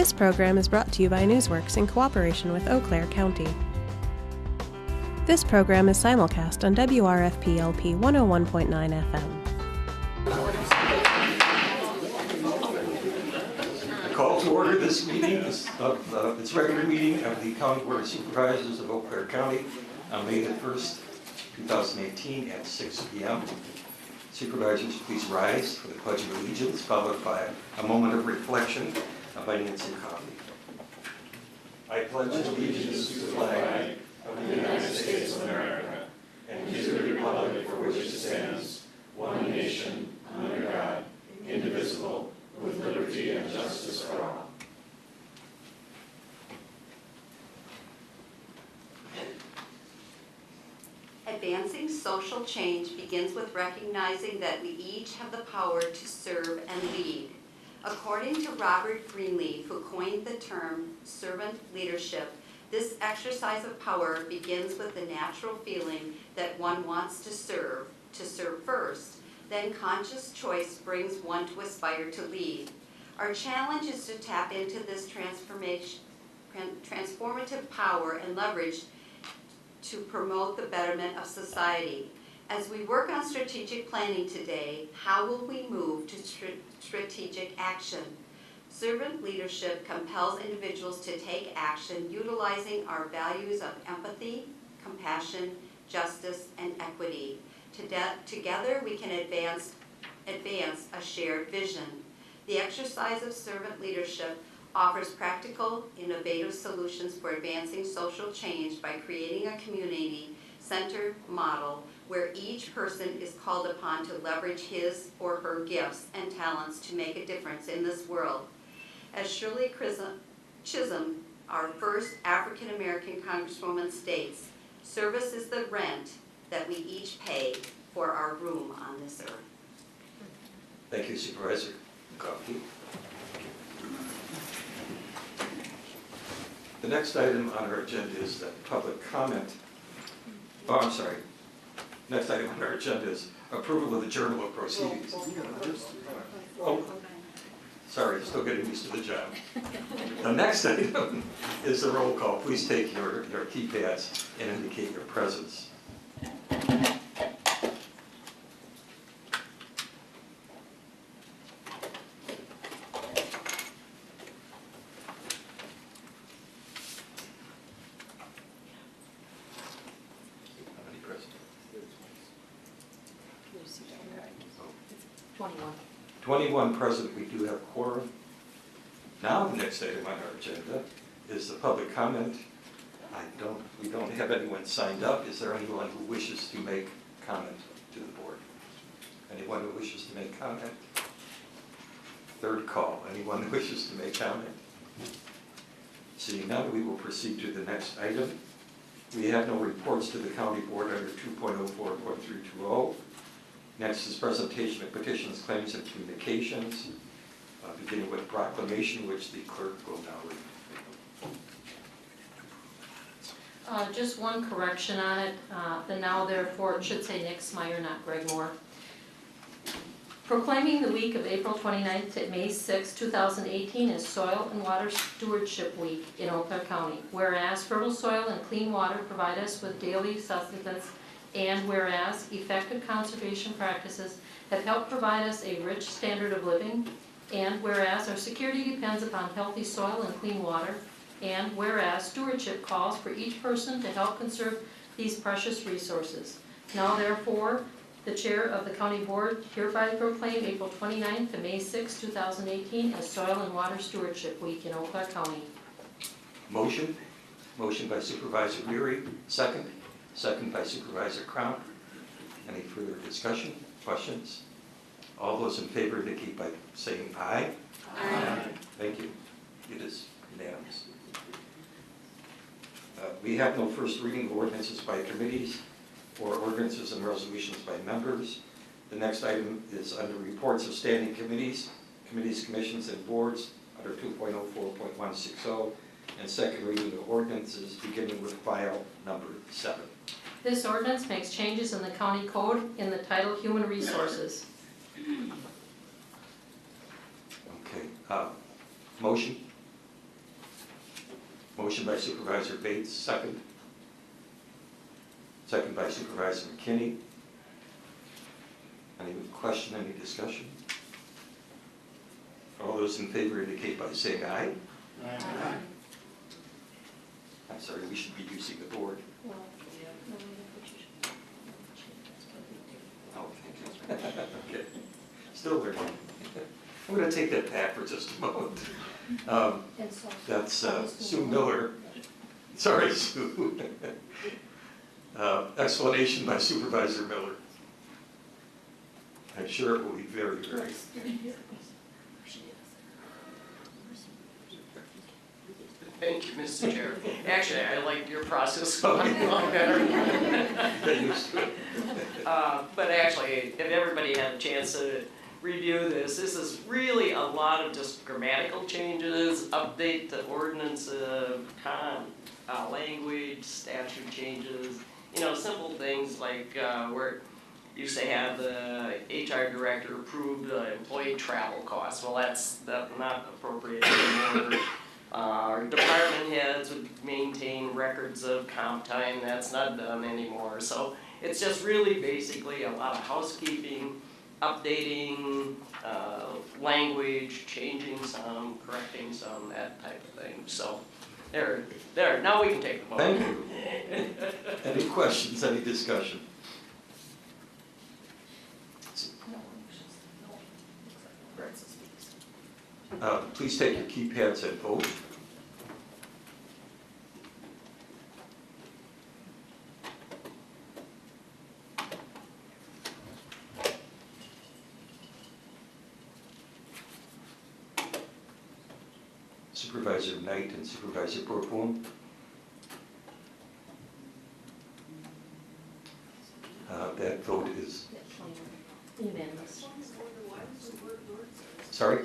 This program is brought to you by Newsworks in cooperation with Eau Claire County. This program is simulcast on WRFP-LP 101.9 FM. Call to order this meeting, this regular meeting of the County Board of Supervisors of Eau Claire County on May the 1st, 2018 at 6 p.m. Supervisors, please rise for the Pledge of Allegiance, followed by a moment of reflection by Nancy Coffey. I pledge allegiance to the flag of the United States of America and to the republic for which it stands, one nation, under God, indivisible, with liberty and justice for all. Advancing social change begins with recognizing that we each have the power to serve and lead. According to Robert Greenleaf, who coined the term servant leadership, this exercise of power begins with the natural feeling that one wants to serve first, then conscious choice brings one to aspire to lead. Our challenge is to tap into this transformative power and leverage to promote the betterment of society. As we work on strategic planning today, how will we move to strategic action? Servant leadership compels individuals to take action utilizing our values of empathy, compassion, justice, and equity. Together we can advance a shared vision. The exercise of servant leadership offers practical, innovative solutions for advancing social change by creating a community-centered model where each person is called upon to leverage his or her gifts and talents to make a difference in this world. As Shirley Chisholm, our first African-American Congresswoman, states, service is the rent that we each pay for our room on this earth. Thank you, Supervisor Coffey. The next item on our agenda is the public comment. Oh, I'm sorry. Next item on our agenda is approval of the Journal of Proceedings. Oh, sorry, still getting used to the job. The next item is the roll call. Please take your keypads and indicate your presence. How many present? 21 present. We do have quorum. Now the next item on our agenda is the public comment. We don't have anyone signed up. Is there anyone who wishes to make comment to the board? Anyone who wishes to make comment? Third call. Anyone who wishes to make comment? Seeing none, we will proceed to the next item. We have no reports to the county board under 2.04.320. Next is presentation of petitions, claims, and communications, beginning with proclamation, which the clerk will now read. Just one correction on it. The now therefore, it should say Nick Smyer, not Greg Moore. Proclaiming the week of April 29th to May 6, 2018 is Soil and Water Stewardship Week in Eau Claire County. Whereas fertile soil and clean water provide us with daily sustenance, and whereas effective conservation practices have helped provide us a rich standard of living, and whereas our security depends upon healthy soil and clean water, and whereas stewardship calls for each person to help conserve these precious resources. Now therefore, the chair of the county board hereby proclaim April 29th to May 6, 2018 as Soil and Water Stewardship Week in Eau Claire County. Motion. Motion by Supervisor Leary. Second. Second by Supervisor Crown. Any further discussion, questions? All those in favor indicate by saying aye. Aye. Thank you. It is unanimous. We have no first reading of ordinances by committees or ordinances and resolutions by members. The next item is under reports of standing committees, commissions, and boards under 2.04.160, and second reading of ordinances beginning with file number 7. This ordinance makes changes in the county code in the title Human Resources. Okay. Motion? Motion by Supervisor Bates, second. Second by Supervisor McKinney. Any question, any discussion? All those in favor indicate by saying aye. Aye. I'm sorry, we should be using the board. Oh, thank you. Okay. Still learning. I'm going to take that back for just a moment. That's Sue Miller. Sorry, Sue. Explanation by Supervisor Miller. I'm sure it will be very, very. Thank you, Mr. Chair. Actually, I like your process a lot better. Get used to it. But actually, if everybody had a chance to review this, this is really a lot of just grammatical changes, update the ordinance, language, statute changes, you know, simple things like where you used to have the HR director approve the employee travel costs. Well, that's not appropriate anymore. Our department heads would maintain records of comp time. That's not done anymore. So it's just really basically a lot of housekeeping, updating language, changing some, correcting some, that type of thing. So there. Now we can take the vote. Thank you. Any questions, any discussion? Please take your keypads and vote. Supervisor Knight and Supervisor Brookwood. That vote is, Unanimous. sorry?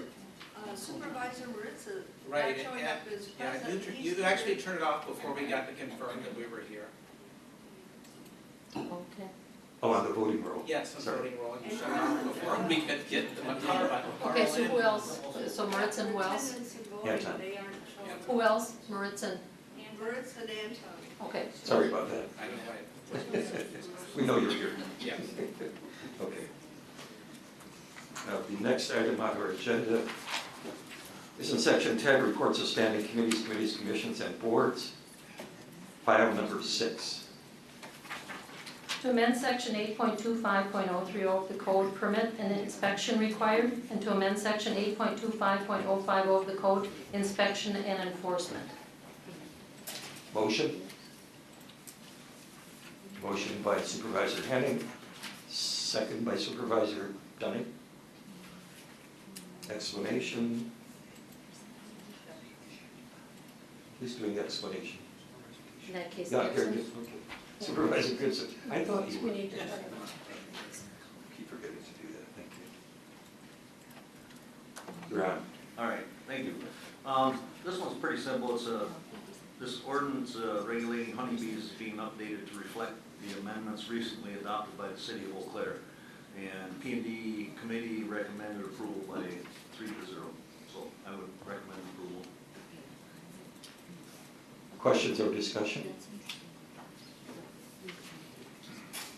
Supervisor Maritza, Right, not showing yeah, up as yeah, present. you actually turned it off before we got to confirm that we were here. Okay. Oh, on the voting roll. Yes, I'm Sorry. voting roll, you shut it off before we could get the button. Okay, so who else? So Moritzen, who else? Attendance and voting, Yeah, Tom. they aren't showing. Who else? Moritzen. Maritza and Anton. Okay. Sorry about that. I know why. We know you're here. Yeah. Okay. Now, the next item on our agenda is in section 10, reports of standing committees, commissions, and boards. File number 6. To amend section 8.25.030 of the code, permit and inspection required, and to amend section 8.25.050 of the code, inspection and enforcement. Motion? Motion by Supervisor Henning, second by Supervisor Dunning. Explanation? Who's doing the explanation? In that case, Yeah, here, Gibson. okay. Supervisor Goodson. I thought you We were. need to. Keep forgetting to do that, thank you. You're on. All right, thank you. This one's pretty simple. It's this ordinance regulating honeybees is being updated to reflect the amendments recently adopted by the city of Eau Claire. And P&D committee recommended approval by 3-0. So I would recommend approval. Questions or discussion?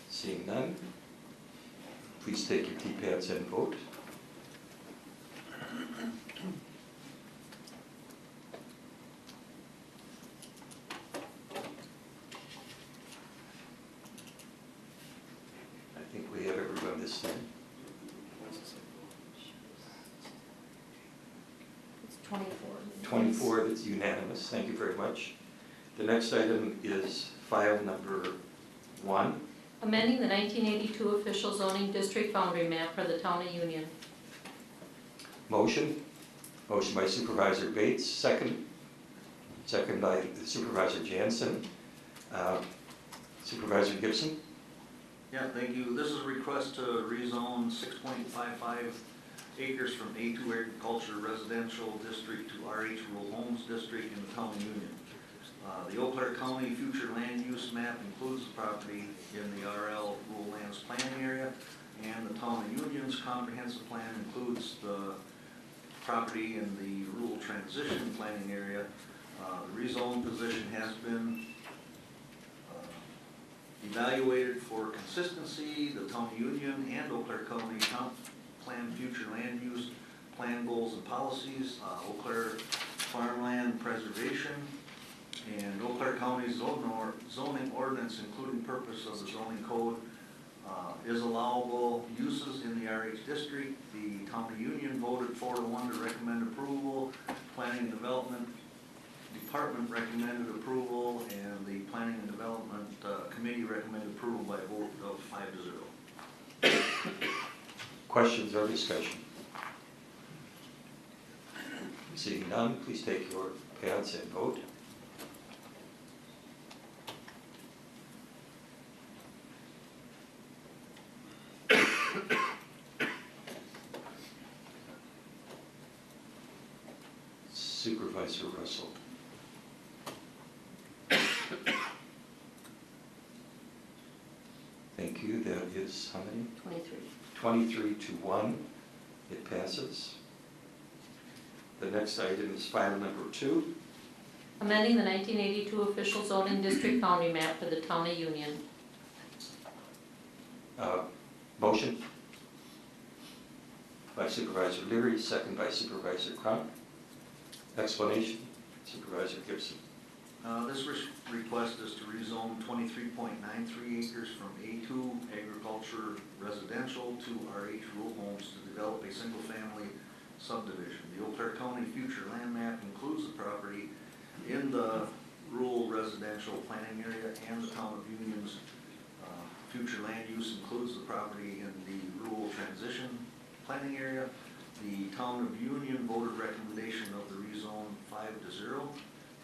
Seeing none, please take your keypads and vote. I think we have everyone this time. It's 24. 24, that's unanimous, thank you very much. The next item is file number 1. Amending the 1982 official zoning district boundary map for the town of Union. Motion? Motion by Supervisor Bates, second. Second by Supervisor Jansen. Supervisor Gibson? Yeah, thank you. This is a request to rezone 6.55 acres from A2 Agriculture Residential District to RH Rural Homes District in the town of Union. The Eau Claire County future land use map includes the property in the RL Rural Lands Planning Area, and the town of Union's comprehensive plan includes the property in the Rural Transition Planning Area. The rezone position has been evaluated for consistency. The Town of Union and Eau Claire County Comp Plan future land use, plan goals and policies, Eau Claire farmland preservation, and Eau Claire County's zoning ordinance, including purpose of the zoning code, is allowable uses in the RH district. The Town of Union voted 4-1 to recommend approval. Planning and Development Department recommended approval, and the Planning and Development Committee recommended approval by a vote of 5-0. Questions or discussion? Seeing none, please take your pads and vote. Supervisor Russell. Thank you. That is how many? 23. 23-1. It passes. The next item is file number 2. Amending the 1982 official zoning district boundary map for the Town of Union. Motion by Supervisor Leary, second by Supervisor Crump. Explanation, Supervisor Gibson. This request is to rezone 23.93 acres from A2 agriculture residential to RH rural homes to develop a single-family subdivision. The Eau Claire County future land map includes the property in the rural residential planning area, and the Town of Union's future land use includes the property in the rural transition planning area. The Town of Union voted recommendation of the rezone 5-0.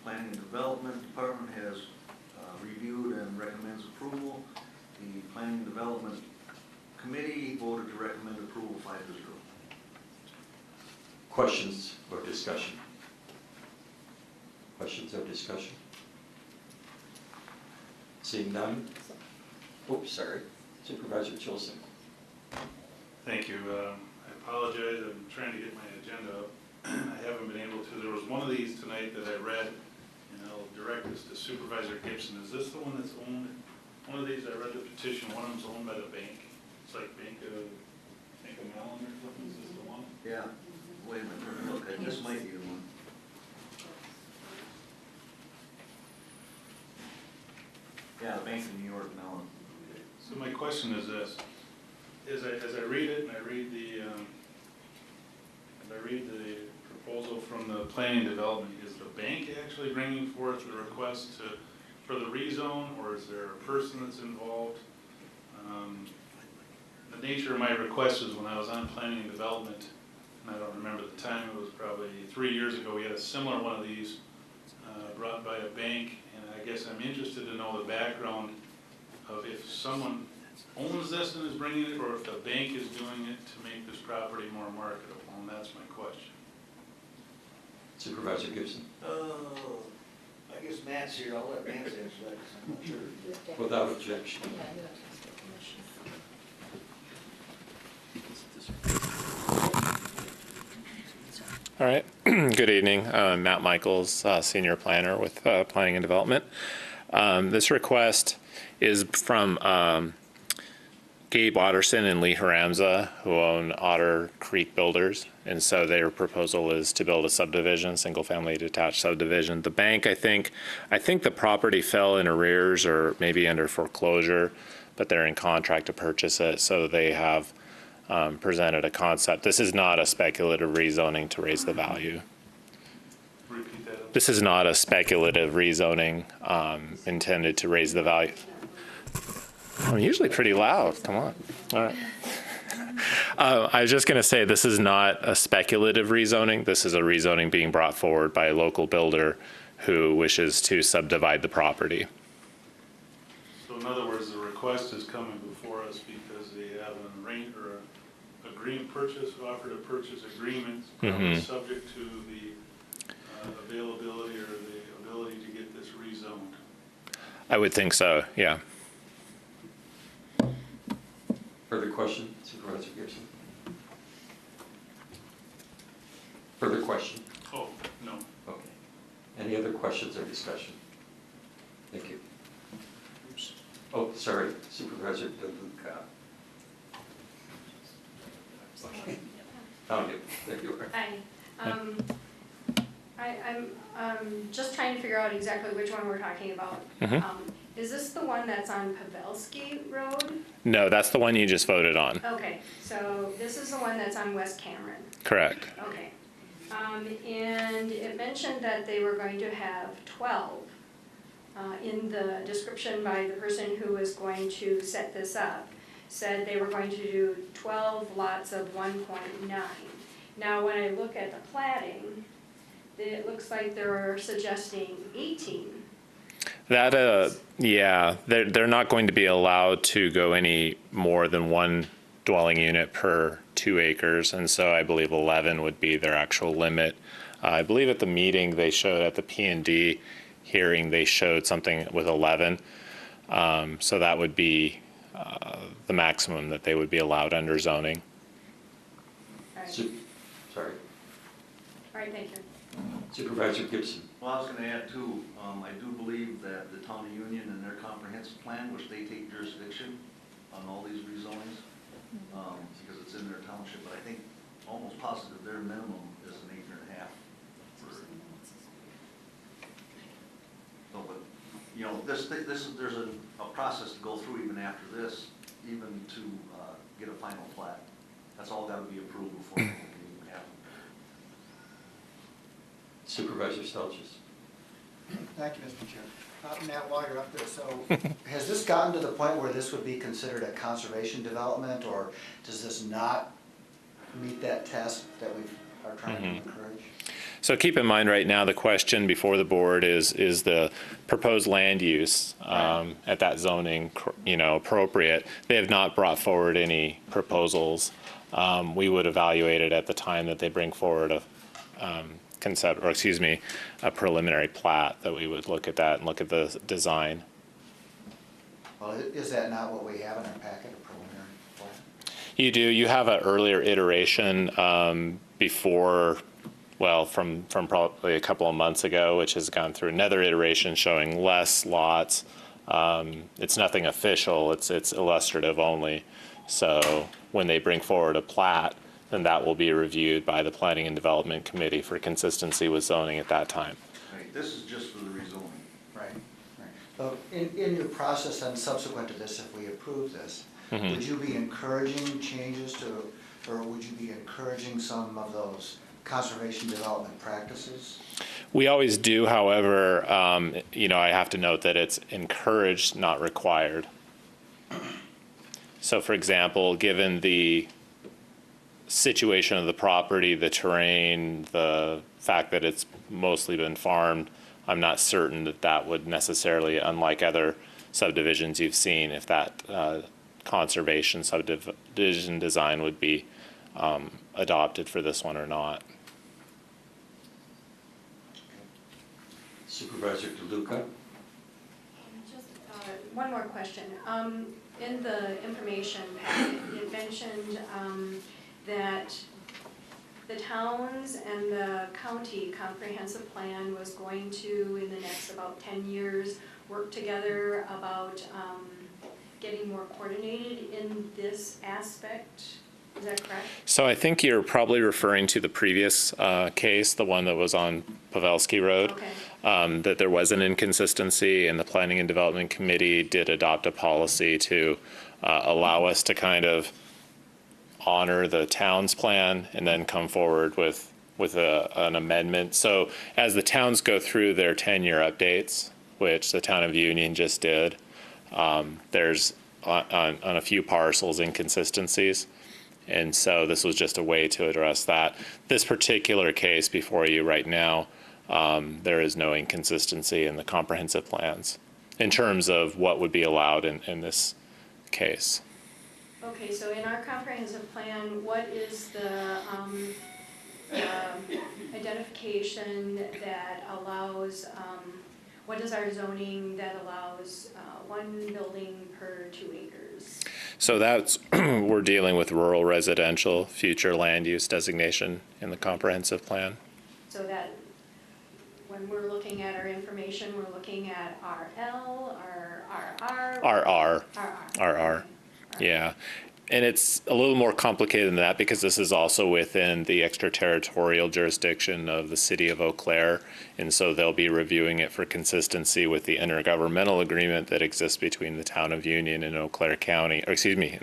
Planning and Development Department has reviewed and recommends approval. The Planning and Development Committee voted to recommend approval 5-0. Questions or discussion? Questions or discussion? Seeing none? Oops, sorry. Supervisor Chilson. Thank you. I apologize. I'm trying to get my agenda up. I haven't been able to. There was one of these tonight that I read, and I'll direct this to Supervisor Gibson. Is this the one that's owned? One of these, I read the petition, one of them's owned by the bank. It's like Bank of Mellon or something. Is this the one? Yeah. Wait a minute. Look, this might be the one. Yeah, the Bank of New York Mellon. So my question is this: as I read it, and I read the proposal from the planning development, is the bank actually bringing forth the request for the rezone, or is there a person that's involved? The nature of my request is when I was on planning and development, and I don't remember the time, it was probably 3 years ago, we had a similar one of these brought by a bank, and I guess I'm interested to know the background of if someone owns this and is bringing it, or if the bank is doing it to make this property more marketable, and that's my question. Supervisor Gibson. I guess Matt's here. I'll let Matt answer that because I'm not sure. Without objection. All right. Good evening. Matt Michaels, Senior Planner with Planning and Development. This request is from Gabe Otterson and Lee Haramza, who own Otter Creek Builders. And so their proposal is to build a subdivision, single-family detached subdivision. The bank, I think the property fell in arrears or maybe under foreclosure, but they're in contract to purchase it. So they have presented a concept. This is not a speculative rezoning to raise the value. Repeat that. This is not a speculative rezoning intended to raise the value. I'm usually pretty loud. Come on. All right. I was just going to say this is not a speculative rezoning. This is a rezoning being brought forward by a local builder who wishes to subdivide the property. So in other words, the request is coming before us because they have an arrangement or a agreement purchase, offered a purchase agreement, subject to the availability or the ability to get this rezoned. I would think so, yeah. Further question, Supervisor Gibson? Further question? Oh, no. Okay. Any other questions or discussion? Thank you. Oh, sorry, Supervisor DeLuca. Okay. Found you, there you are. Hi. I'm just trying to figure out exactly which one we're talking about. Mhm. Is this the one that's on Pavelski Road? No, that's the one you just voted on. Okay, so this is the one that's on West Cameron. Correct. Okay. And it mentioned that they were going to have 12. In the description by the person who was going to set this up, said they were going to do 12 lots of 1.9. Now, when I look at the platting, it looks like they're suggesting 18. That, yeah, they're not going to be allowed to go any more than one dwelling unit per 2 acres, and so I believe 11 would be their actual limit. I believe at the meeting they showed, at the P&D hearing, they showed something with 11. So that would be the maximum that they would be allowed under zoning. All right, Sorry, all right, thank you. Supervisor Gibson. Well, I was gonna add too, I do believe that the town of Union and their comprehensive plan, which they take jurisdiction on all these rezonings, because it's in their township, but I think almost positive their minimum is an 1.5 acres. So, but, you know, there's a process to go through even after this, even to get a final plat. That's all gotta be approved before it can even happen. Supervisor Stelzis. Thank you, Mr. Chair. Matt, while you're up there, so has this gotten to the point where this would be considered a conservation development, or does this not meet that test that we are trying to encourage? So keep in mind right now, the question before the board is the proposed land use at that zoning, appropriate? They have not brought forward any proposals. We would evaluate it at the time that they bring forward a a preliminary plat, that we would look at that and look at the design. Well, is that not what we have in our packet, a preliminary plan? You do. You have an earlier iteration before, well, from probably a couple of months ago, which has gone through another iteration showing less lots. It's nothing official. It's illustrative only. So when they bring forward a plat, then that will be reviewed by the Planning and Development Committee for consistency with zoning at that time. Right, this is just for the rezoning. Right, right. So in your process and subsequent to this, if we approve this, would you be encouraging changes to, or would you be encouraging some of those conservation development practices? We always do, however, I have to note that it's encouraged, not required. So for example, given the situation of the property, the terrain, the fact that it's mostly been farmed, I'm not certain that that would necessarily, unlike other subdivisions you've seen, if that conservation subdivision design would be adopted for this one or not. Supervisor DeLuca. Just one more question. In the information packet, it mentioned that the towns and the county comprehensive plan was going to, in the next about 10 years, work together about getting more coordinated in this aspect. Is that correct? So I think you're probably referring to the previous case, the one that was on Pavelski Road. Okay. That there was an inconsistency, and the Planning and Development Committee did adopt a policy to allow us to kind of honor the town's plan and then come forward with an amendment. So as the towns go through their 10-year updates, which the town of Union just did, there's on a few parcels inconsistencies. And so this was just a way to address that. This particular case before you right now, there is no inconsistency in the comprehensive plans in terms of what would be allowed in this case. Okay, so in our comprehensive plan, what is the identification that allows, what is our zoning that allows one building per 2 acres? So that's, we're dealing with rural residential future land use designation in the comprehensive plan. So that, when we're looking at our information, we're looking at RL, RR? RR. RR. RR. Yeah, and it's a little more complicated than that because this is also within the extraterritorial jurisdiction of the city of Eau Claire, and so they'll be reviewing it for consistency with the intergovernmental agreement that exists between the town of Union and Eau Claire County, or excuse me,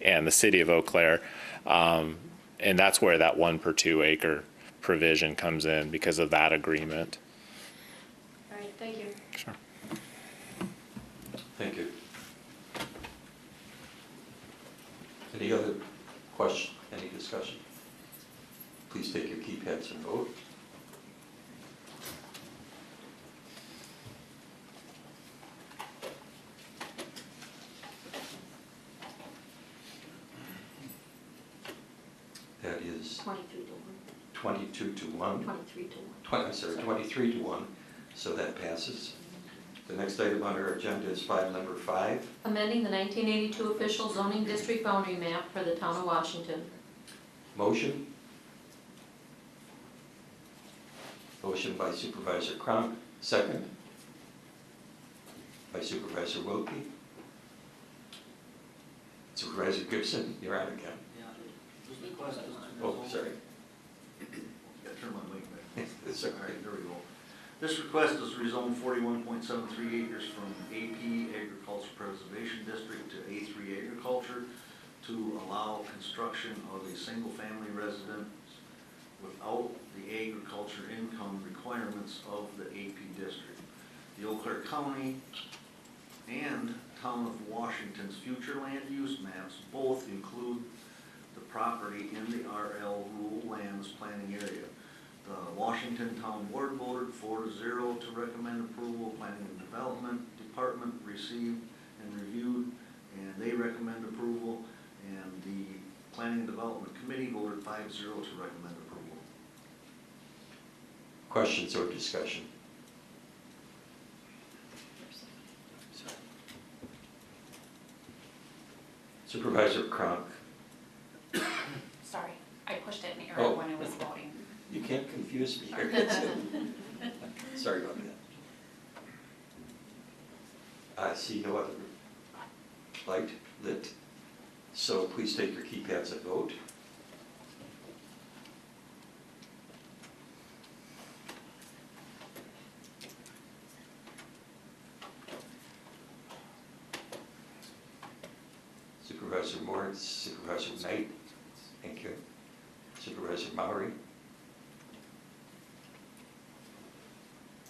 and the city of Eau Claire, and that's where that 1 per 2 acre provision comes in because of that agreement. All right, thank you. Sure. Thank you. Any other question, any discussion? Please take your keypads and vote. That is 22 to 1. 22 to 1. 23 to 1. I'm sorry, 23 to 1, so that passes. The next item on our agenda is file number 5. Amending the 1982 official zoning district boundary map for the town of Washington. Motion? Motion by Supervisor Cronk, second. By Supervisor Wilkie. Supervisor Gibson, you're on again. Yeah, this request is to Oh, rezone- sorry. Gotta turn my mic back. It's All okay. right, there we go. This request is to rezone 41.73 acres from AP Agriculture Preservation District to A3 Agriculture to allow construction of a single-family residence without the agriculture income requirements of the AP district. The Eau Claire County and Town of Washington's future land use maps both include the property in the RL Rural Lands Planning Area. The Washington Town Board voted 4-0 to recommend approval. Planning and Development Department received and reviewed, and they recommend approval. And the Planning and Development Committee voted 5-0 to recommend approval. Questions or discussion? Supervisor Cronk, Sorry, I pushed it in Oh. error when I was voting. you can't confuse me here. Sorry about that. I see no other light lit, so please take your keypads and vote. Supervisor Moritz, Supervisor Knight, thank you. Supervisor Maury.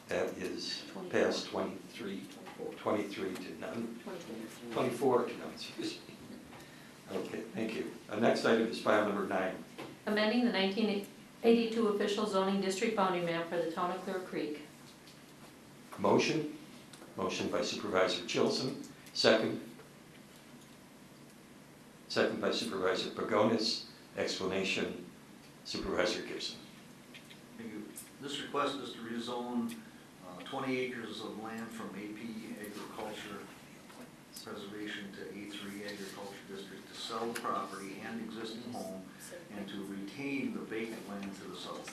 That is passed 23 to none. 24 to none, excuse me. Okay, thank you. Next item is file number 9. Amending the 1982 official zoning district boundary map for the town of Clear Creek. Motion? Motion by Supervisor Chilson, second. Second by Supervisor Pagonis. Explanation, Supervisor Gibson. Thank you. This request is to rezone 20 acres of land from AP Agriculture Preservation to A3 Agriculture District to sell the property and existing home and to retain the vacant land to the south.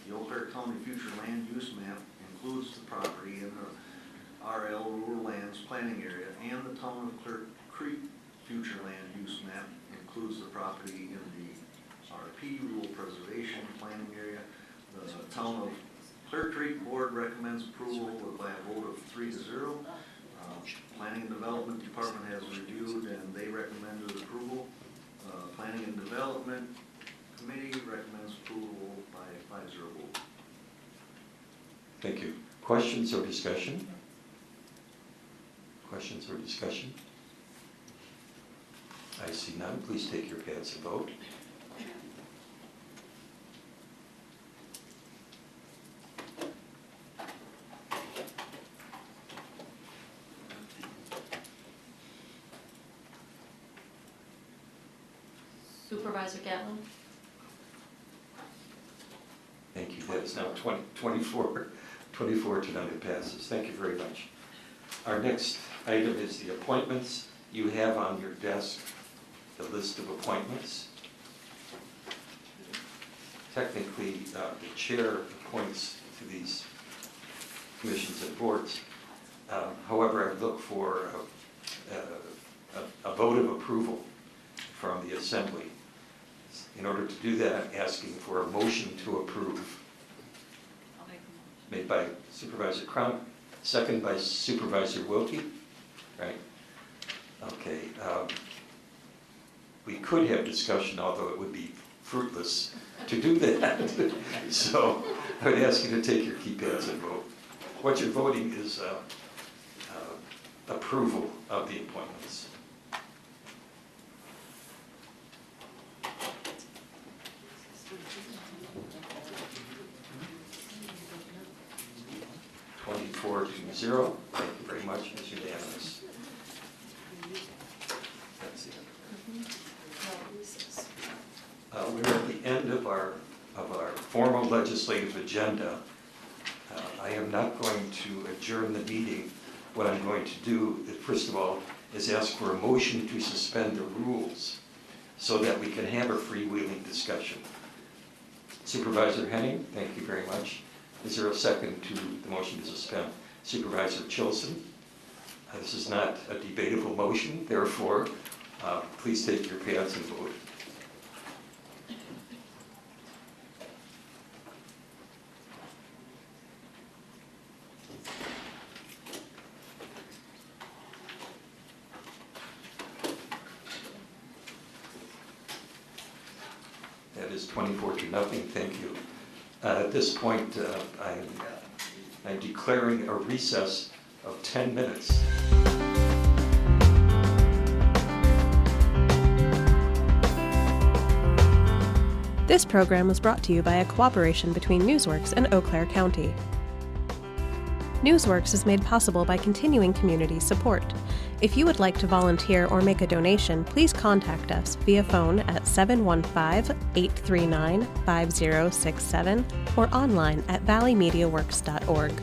The Eau Claire County future land use map includes the property in the RL Rural Lands Planning Area, and the Town of Clear Creek future land use map includes the property in the RP Rural Preservation Planning Area. The Town of Clear Creek Board recommends approval by a vote of 3-0. Planning and Development Department has reviewed and they recommended approval. Planning and Development Committee recommends approval by 5-0 vote. Thank you. Questions or discussion? Questions or discussion? I see none. Please take your pads and vote. Supervisor Gatlin? Thank you. That is now 24 to none. It passes. Thank you very much. Our next item is the appointments. You have on your desk the list of appointments. Technically, the chair appoints to these commissions and boards. However, I look for a vote of approval from the Assembly. In order to do that, asking for a motion to approve. Made by Supervisor Cronk, second by Supervisor Wilkie, right? Okay. We could have discussion, although it would be fruitless to do that. So I would ask you to take your keypads and vote. What you're voting is approval of the appointments. Four to 0. Thank you very much. It's unanimous. That's it. We're at the end of our formal legislative agenda. I am not going to adjourn the meeting. What I'm going to do, first of all, is ask for a motion to suspend the rules so that we can have a freewheeling discussion. Supervisor Henning, thank you very much. Is there a second to the motion to suspend? Supervisor Chilson? This is not a debatable motion, therefore, please take your pads and vote. That is 24 to nothing, thank you. At this point, I'm declaring a recess of 10 minutes. This program was brought to you by a cooperation between Newsworks and Eau Claire County. Newsworks is made possible by continuing community support. If you would like to volunteer or make a donation, please contact us via phone at 715-839-5067 or online at valleymediaworks.org.